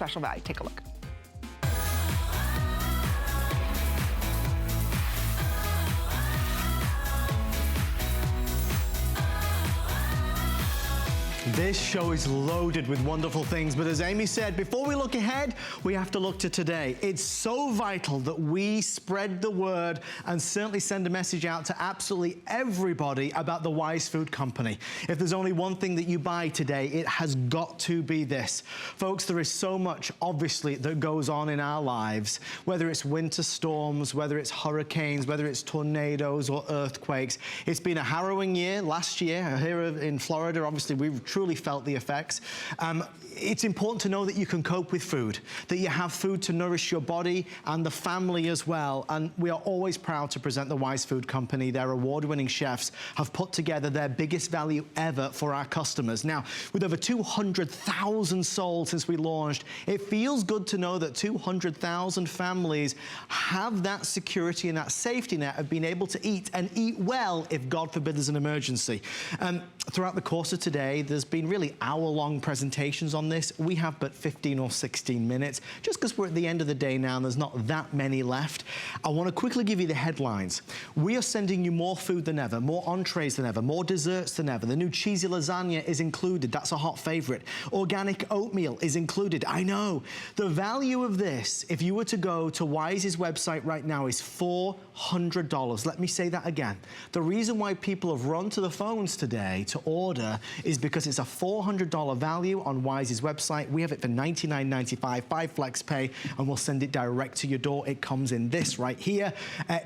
Special value. Take a look. This show is loaded with wonderful things, but as Amy said, before we look ahead, we have to look to today. It's so vital that we spread the word and certainly send a message out to absolutely everybody about the Wise Food Company. If there's only one thing that you buy today, it has got to be this. Folks, there is so much, obviously, that goes on in our lives, whether it's winter storms, whether it's hurricanes, whether it's tornadoes or earthquakes. It's been a harrowing year. Last year, here in Florida, obviously, we've truly felt the effects. It's important to know that you can cope with food, that you have food to nourish your body and the family as well. And we are always proud to present the Wise Food Company. Their award-winning chefs have put together their biggest value ever for our customers. Now, with over 200,000 sold since we launched, it feels good to know that 200,000 families have that security and that safety net of being able to eat and eat well if, God forbid, there's an emergency. Throughout the course of today, there's been really hour-long presentations on this. We have but 15 or 16 minutes, just because we're at the end of the day now and there's not that many left. I want to quickly give you the headlines. We are sending you more food than ever, more entrees than ever, more desserts than ever. The new cheesy lasagna is included. That's a hot favorite. Organic oatmeal is included. I know. The value of this, if you were to go to Wise's website right now, is $400. Let me say that again. The reason why people have run to the phones today to order is because it's a $400 value on Wise's website. We have it for $99.95 by FlexPay, and we'll send it direct to your door. It comes in this right here.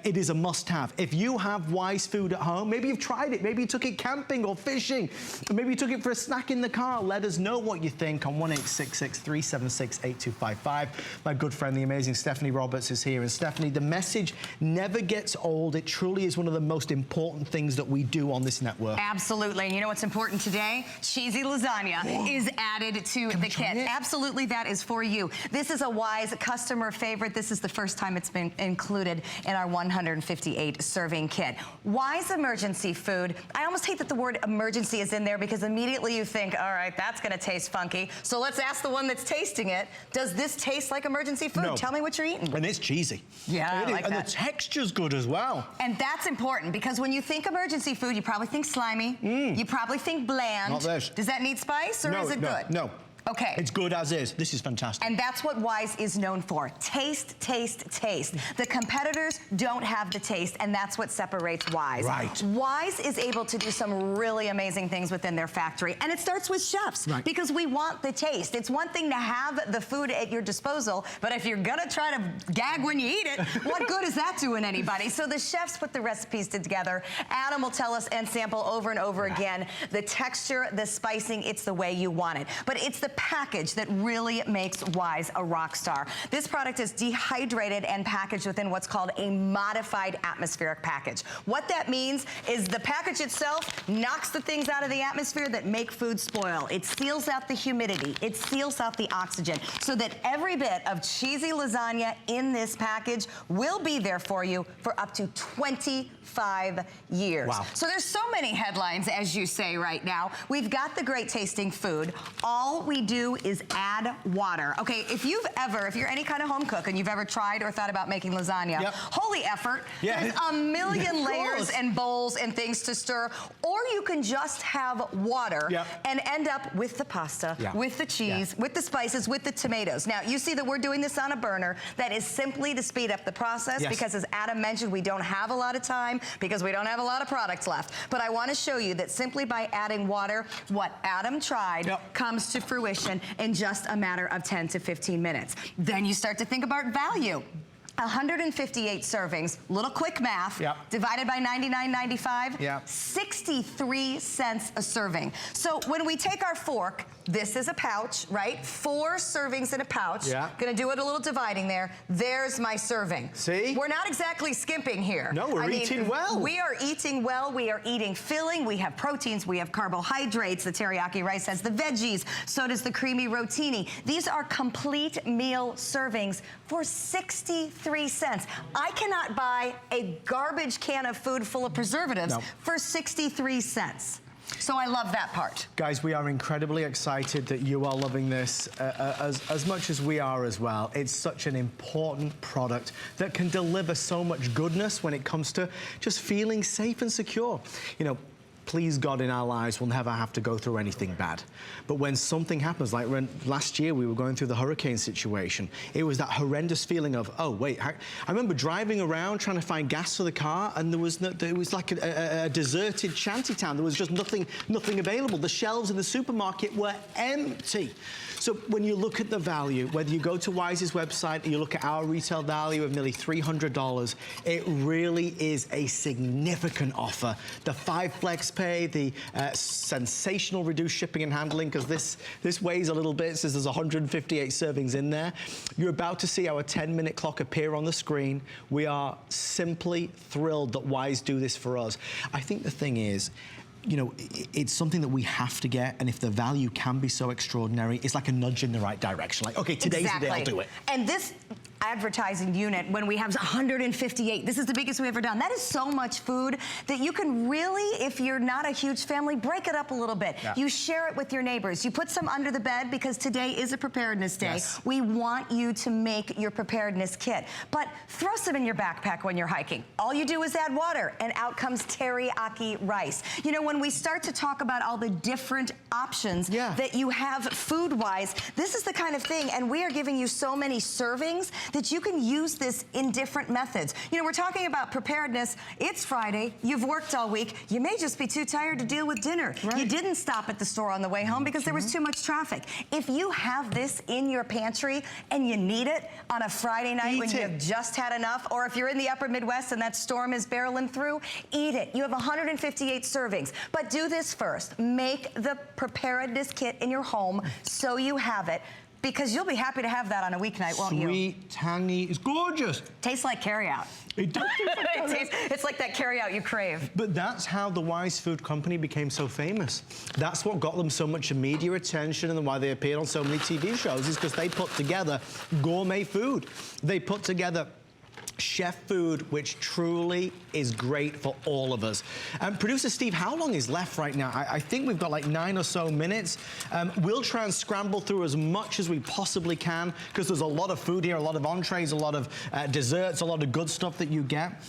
It is a must-have. If you have Wise food at home, maybe you've tried it, maybe you took it camping or fishing, or maybe you took it for a snack in the car, let us know what you think on 1-866-376-8255. My good friend, the amazing Stephanie Roberts is here. And Stephanie, the message never gets old. It truly is one of the most important things that we do on this network. Absolutely. And you know what's important today? Cheesy lasagna is added to the kit. Absolutely, that is for you. This is a Wise customer favorite. This is the first time it's been included in our 158 serving kit. Wise emergency food. I almost hate that the word emergency is in there because immediately you think, all right, that's going to taste funky. So let's ask the one that's tasting it. Does this taste like emergency food? No. Tell me what you're eating. And it's cheesy. Yeah, I like that. And the texture's good as well. And that's important because when you think emergency food, you probably think slimy. You probably think bland. Not this. Does that need spice or is it good? No. Okay. It's good as is. This is fantastic. And that's what Wise is known for. Taste, taste, taste. The competitors don't have the taste, and that's what separates Wise. Right. Wise is able to do some really amazing things within their factory, and it starts with chefs, because we want the taste. It's one thing to have the food at your disposal, but if you're gonna try to gag when you eat it, what good is that doing anybody? So the chefs put the recipes together. Adam will tell us and sample over and over again the texture, the spicing, it's the way you want it. But it's the package that really makes Wise a rock star. This product is dehydrated and packaged within what's called a modified atmospheric package. What that means is the package itself knocks the things out of the atmosphere that make food spoil. It seals out the humidity. It seals out the oxygen so that every bit of cheesy lasagna in this package will be there for you for up to 25 years. Wow. So there's so many headlines, as you say right now. We've got the great tasting food. All we do is add water. Okay, if you're any kind of home cook and you've ever tried or thought about making lasagna, holy effort. There's a million layers and bowls and things to stir. Or you can just have water and end up with the pasta, with the cheese, with the spices, with the tomatoes. Now, you see that we're doing this on a burner. That is simply to speed up the process because, as Adam mentioned, we don't have a lot of time because we don't have a lot of products left. But I want to show you that simply by adding water, what Adam tried comes to fruition in just a matter of 10 to 15 minutes. Then you start to think about value. 158 servings, little quick math, divided by $99.95, 63 cents a serving. So when we take our fork, this is a pouch, right? 4 servings in a pouch. Gonna do it a little dividing there. There's my serving. See? We're not exactly skimping here. No, we're eating well. We are eating well, we are eating filling, we have proteins, we have carbohydrates, the teriyaki rice has the veggies, so does the creamy rotini. These are complete meal servings for 63 cents. I cannot buy a garbage can of food full of preservatives for 63 cents. So I love that part. Guys, we are incredibly excited that you are loving this as much as we are as well. It's such an important product that can deliver so much goodness when it comes to just feeling safe and secure. You know, please God, in our lives, we'll never have to go through anything bad. But when something happens, like when last year we were going through the hurricane situation, it was that horrendous feeling of, oh, wait, I remember driving around trying to find gas for the car, and there was like a deserted shanty town. There was just nothing available. The shelves in the supermarket were empty. So when you look at the value, whether you go to Wise's website or you look at our retail value of nearly $300, it really is a significant offer. The 5 flex pay, the sensational reduced shipping and handling, because this weighs a little bit, it says there's 158 servings in there. You're about to see our 10-minute clock appear on the screen. We are simply thrilled that Wise do this for us. I think the thing is, you know, it's something that we have to get, and if the value can be so extraordinary, it's like a nudge in the right direction. Like, okay, today's the day I'll do it. And this advertising unit, when we have 158, this is the biggest we've ever done. That is so much food that you can really, if you're not a huge family, break it up a little bit. Yeah. You share it with your neighbors. You put some under the bed, because today is a preparedness day. Yes. We want you to make your preparedness kit, but throw some in your backpack when you're hiking. All you do is add water, and out comes teriyaki rice. You know, when we start to talk about all the different options that you have food-wise, this is the kind of thing, and we are giving you so many servings that you can use this in different methods. You know, we're talking about preparedness. It's Friday. You've worked all week. You may just be too tired to deal with dinner. Right. You didn't stop at the store on the way home because there was too much traffic. If you have this in your pantry and you need it on a Friday night when you've just had enough, or if you're in the upper Midwest and that storm is barreling through, eat it. You have 158 servings. But do this first. Make the preparedness kit in your home so you have it, because you'll be happy to have that on a weeknight, won't you? Sweet, tangy, it's gorgeous. Tastes like carryout. It does taste like it's like that carryout you crave. But that's how the Wise Food Company became so famous. That's what got them so much media attention, and why they appeared on so many TV shows, is because they put together gourmet food. They put together chef food, which truly is great for all of us. Producer Steve, how long is left right now? I think we've got like 9 or so minutes. We'll try and scramble through as much as we possibly can, because there's a lot of food here, a lot of entrees, a lot of desserts, a lot of good stuff that you get.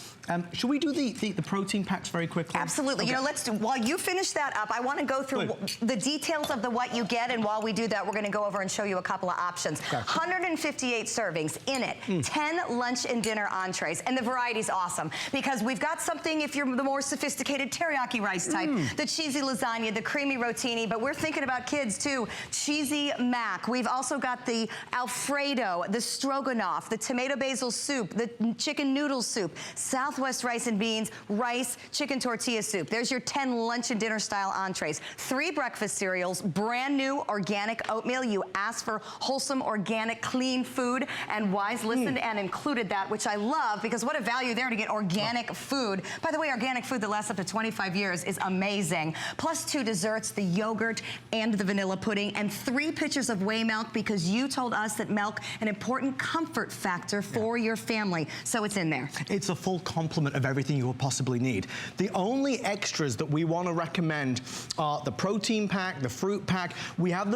Should we do the protein packs very quickly? Absolutely. Okay. You know, while you finish that up, I want to go through the details of what you get, and while we do that, we're going to go over and show you a couple of options. Okay. 158 servings in it, 10 lunch and dinner entrees, and the variety's awesome, because we've got something, if you're the more sophisticated teriyaki rice type, the cheesy lasagna, the creamy rotini, but we're thinking about kids too. Cheesy mac. We've also got the Alfredo, the stroganoff, the tomato basil soup, the chicken noodle soup, Southwest rice and beans, rice, chicken tortilla soup. There's your 10 lunch and dinner style entrees. 3 breakfast cereals, brand new organic oatmeal. You asked for wholesome, organic, clean food, and Wise listened and included that, which I love, because what a value there to get organic food. By the way, organic food that lasts up to 25 years is amazing. Plus 2 desserts, the yogurt and the vanilla pudding, and 3 pitchers of whey milk, because you told us that milk, an important comfort factor for your family. So it's in there. It's a full complement of everything you will possibly need. The only extras that we want to recommend are the protein pack, the fruit pack. We have them